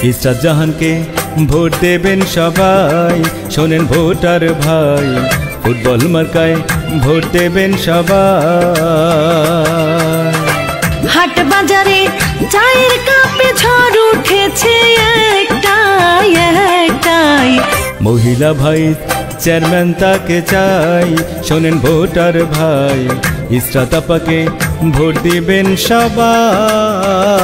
Israt জাহানকে vote দেবেন সবাই। শোনেন ভোটার ভাই, ফুটবল মার্কায় ভোট দেবেন সবাই। হাট বাজারে চায়ের কাপে ঝড় উঠেছে একটাই একটাই, মহিলা ভাই চেয়ারম্যান তাকে চাই। শোনেন ভোটার ভাই, ইসরাত আপাকে ভোট দিবেন সবাই।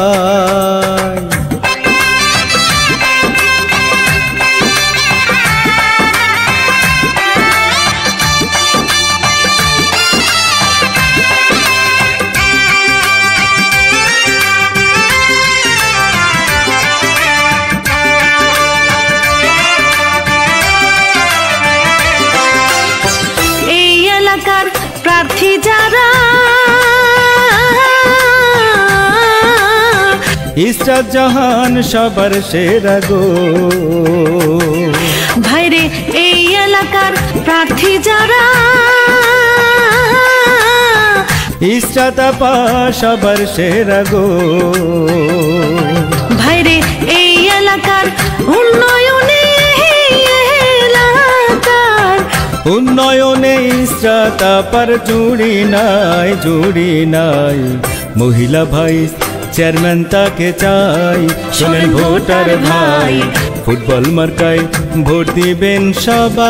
প্রার্থী যারা ইসরাত জাহান সবার সেরা গো ভাইরে, এই এলাকার প্রার্থী যারা ইসরাত আপা সবার সেরা গো ভাইরে, এই এলাকার উন্নয়নে উন্নয়নে ইসরাত আপার জুড়ি নাই জুড়ি নাই। মহিলা ভাই চেয়ারম্যান তাকে চাই। শোনেন ভোটার ভাই, ফুটবল মার্কায় ভোট দিবেন সবাই।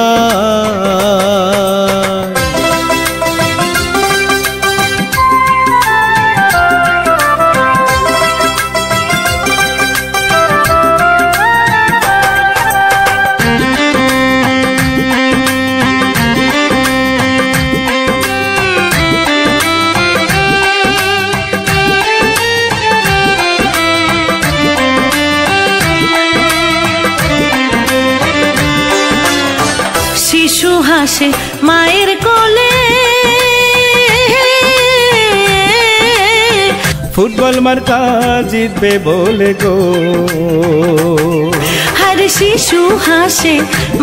শিশু হাসে মায়ের কোলে, ফুটবল মার্কা জিতবে বলে গো। হর শিশু হাসে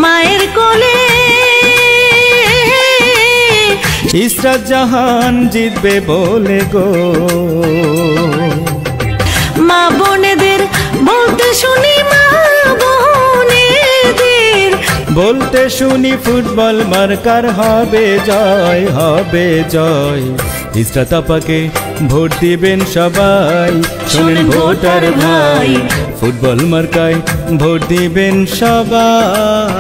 মায়ের কোলে, ইসরাত জাহান জিতবে বলে গো। মা বোনেদের বলতে শুনি, মা বোনেদের বলতে শুনি, ফুটবল মার্কার হবে জয় হবে জয়। ইসরাত আপাকে ভোট দিবেন সবাই। শোনেন ভোটার ভাই, ফুটবল মার্কায় ভোট দিবেন সবাই।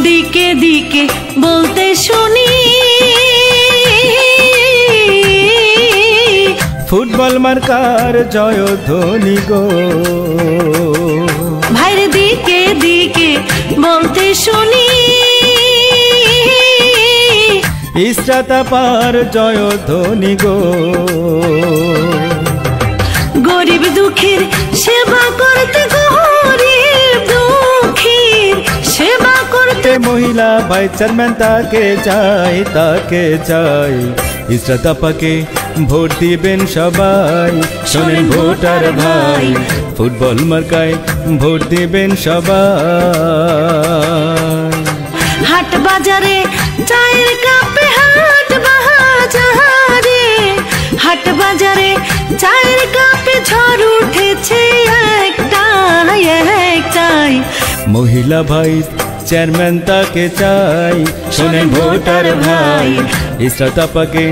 দিকে দিকে বলতে শুনি, ফুটবল মার্কার জয়ধ্বনি গো ভাইরে, দিকে দিকে বলতে শুনি, ইসরাত আপার জয়ধ্বনি গো। গরিব দুঃখীর সেবা করতে, গরিব দুঃখীর সেবা করতে, মহিলা ভাই চেয়ারম্যান তাকে চাই তাকে চাই। ইসরাত আপাকে ভোট দিবেন সবাই। শোনেন ভোটার ভাই, ফুটবল মার্কায় ভোট দিবেন সবাই। হাট বাজারে চায়ের কাপে, হাট বাজারে হাট বাজারে চায়ের কাপে ঝড় উঠেছে একটাই একটাই, মহিলা ভাই চেয়ারম্যান তাকে চাই। শোনেন ভোটার ভাই, ইসরাত আপাকে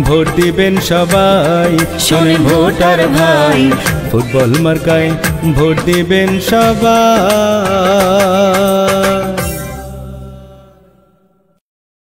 ভোট দিবেন সবাই। শোনেন ভোটার ভাই, ফুটবল মার্কায় ভোট দিবেন সবাই।